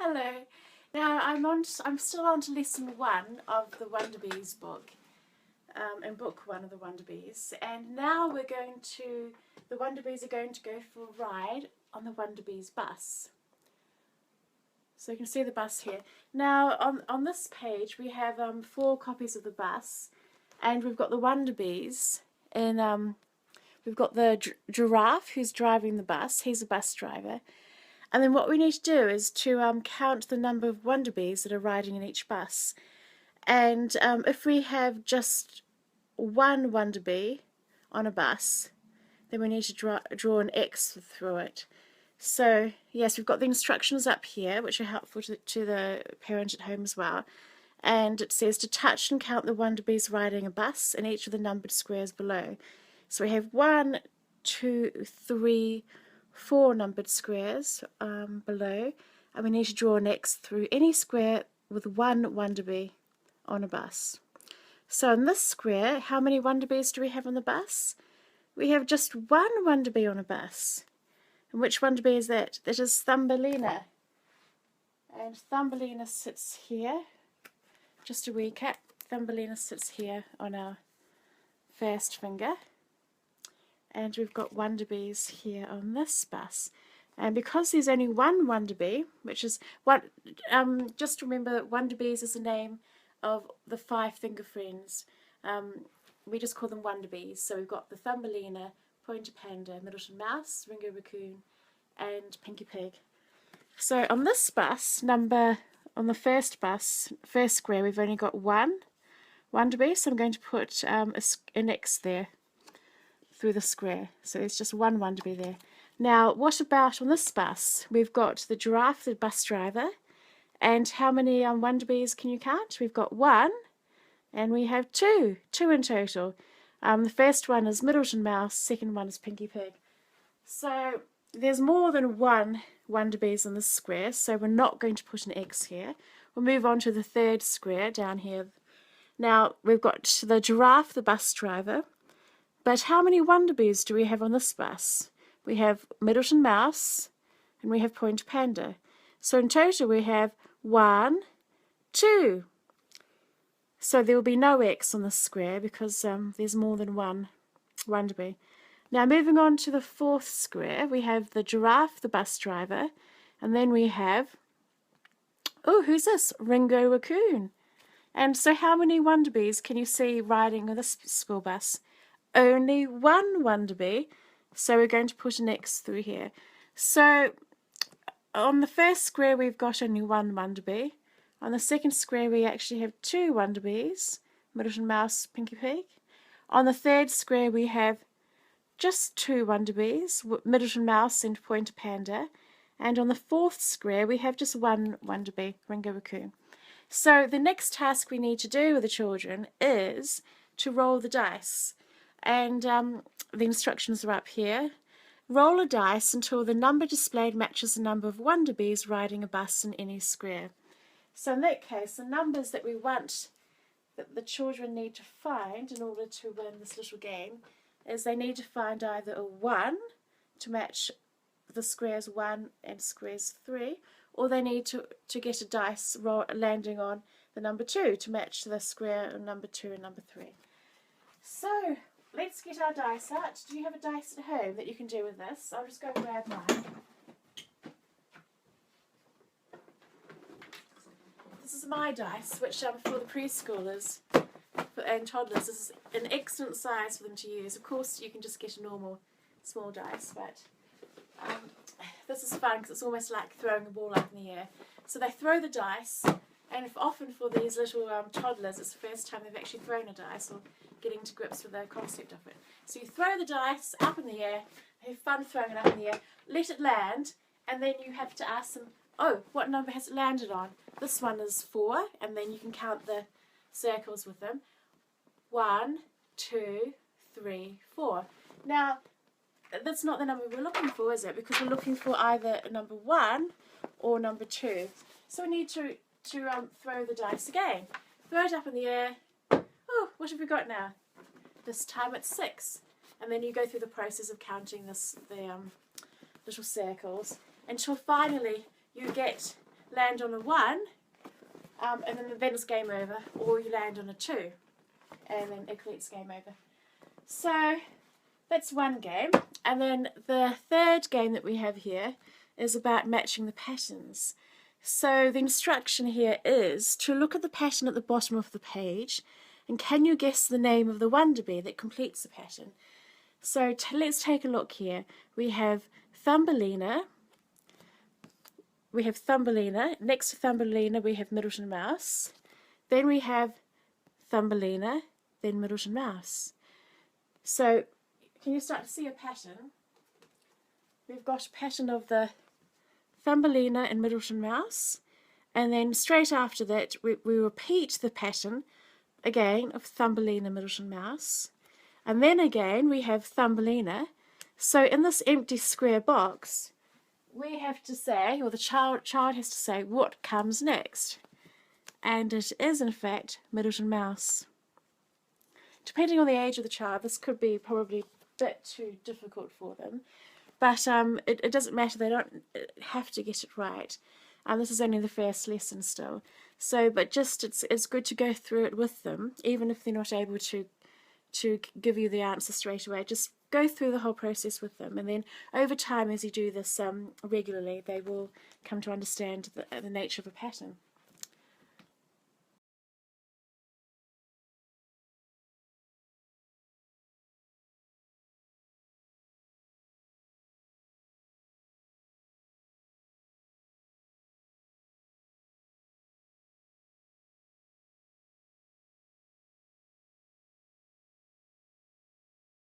Hello. Now I'm still on to lesson 1 of the Wunderbies book, in book 1 of the Wunderbies, and now the Wunderbies are going to go for a ride on the Wunderbies bus. So you can see the bus here. Now on this page we have 4 copies of the bus, and we've got the Wunderbies, and we've got the giraffe who's driving the bus. He's a bus driver. And then what we need to do is to count the number of Wunderbies that are riding in each bus. And if we have just one Wunderbee on a bus, then we need to draw an X through it. So yes, we've got the instructions up here, which are helpful to the parent at home as well. And it says to touch and count the Wunderbies riding a bus in each of the numbered squares below. So we have 1, 2, 3, 4 numbered squares below, and we need to draw an X through any square with one Wunderbee on a bus. So in this square, how many Wunderbies do we have on the bus? We have just one Wunderbee on a bus. And which Wunderbee is that? That is Thumbelina. And Thumbelina sits here. Just a recap, Thumbelina sits here on our first finger. And we've got Wunderbies here on this bus. And because there's only one Wunderbee, which is one, just remember that Wunderbies is the name of the 5 finger friends. We just call them Wunderbies. So we've got the Thumbelina, Pointer Panda, Middleton Mouse, Ringo Raccoon, and Pinky Pig. So on this bus, on the first square, we've only got one Wunderbee. So I'm going to put an X there through the square. So there's just one Wunderbee there. Now, what about on this bus? We've got the giraffe, the bus driver, and how many Wunderbies can you count? We've got 1, and we have 2 in total. The first one is Middleton Mouse, second one is Pinky Pig. So there's more than one Wunderbies in this square, so we're not going to put an X here. We'll move on to the third square down here. Now, we've got the giraffe, the bus driver. But how many Wunderbies do we have on this bus? We have Middleton Mouse and we have Pointer Panda. So in total we have 1, 2. So there will be no X on this square because there's more than one Wunderbee. Now moving on to the fourth square, we have the giraffe, the bus driver, and then we have, oh, who's this? Ringo Raccoon. And so how many Wunderbies can you see riding on this school bus? Only one Wunderbee, so we're going to put an X through here. So on the first square we've got only one Wunderbee. On the second square we actually have 2 Wunderbies, Middleton Mouse, Pinky Pig. On the third square we have just 2 Wunderbies, Middleton Mouse and Pointer Panda. And on the fourth square we have just one Wunderbee, Ringo Raccoon. So the next task we need to do with the children is to roll the dice. And the instructions are up here. Roll a dice until the number displayed matches the number of Wunderbies riding a bus in any square. So in that case, the numbers that we want that the children need to find in order to win this little game is they need to find either a 1 to match the squares 1 and squares 3, or they need to get a dice landing on the number 2 to match the square number 2 and number 3. So let's get our dice out. Do you have a dice at home that you can do with this? I'll just go and grab mine. This is my dice, which for the preschoolers and toddlers, this is an excellent size for them to use. Of course, you can just get a normal small dice, but this is fun because it's almost like throwing a ball up in the air. So they throw the dice, and often for these little toddlers, it's the first time they've actually thrown a dice or getting to grips with the concept of it. So you throw the dice up in the air, have fun throwing it up in the air, let it land, and then you have to ask them, oh, what number has it landed on? This one is 4, and then you can count the circles with them. 1, 2, 3, 4. Now, that's not the number we're looking for, is it? Because we're looking for either number 1 or number 2. So we need to throw the dice again. Throw it up in the air. Oh, what have we got now? This time it's 6. And then you go through the process of counting the little circles until finally you get land on a 1, and then it's game over, or you land on a 2, and then equally it's game over. So that's one game. And then the third game that we have here is about matching the patterns. So the instruction here is to look at the pattern at the bottom of the page, and can you guess the name of the Wunderbee that completes the pattern? So let's take a look here. We have Thumbelina. Next to Thumbelina we have Middleton Mouse. Then we have Thumbelina, then Middleton Mouse. So can you start to see a pattern? We've got a pattern of the Thumbelina and Middleton Mouse, and then straight after that we repeat the pattern again of Thumbelina, Middleton Mouse, and then again we have Thumbelina. So in this empty square box we have to say, or the child has to say, what comes next, and it is in fact Middleton Mouse. Depending on the age of the child, this could be probably a bit too difficult for them, but it doesn't matter, they don't have to get it right. This is only the first lesson still, so but just it's good to go through it with them, even if they're not able to give you the answer straight away. Just go through the whole process with them, and then over time, as you do this regularly, they will come to understand the nature of a pattern.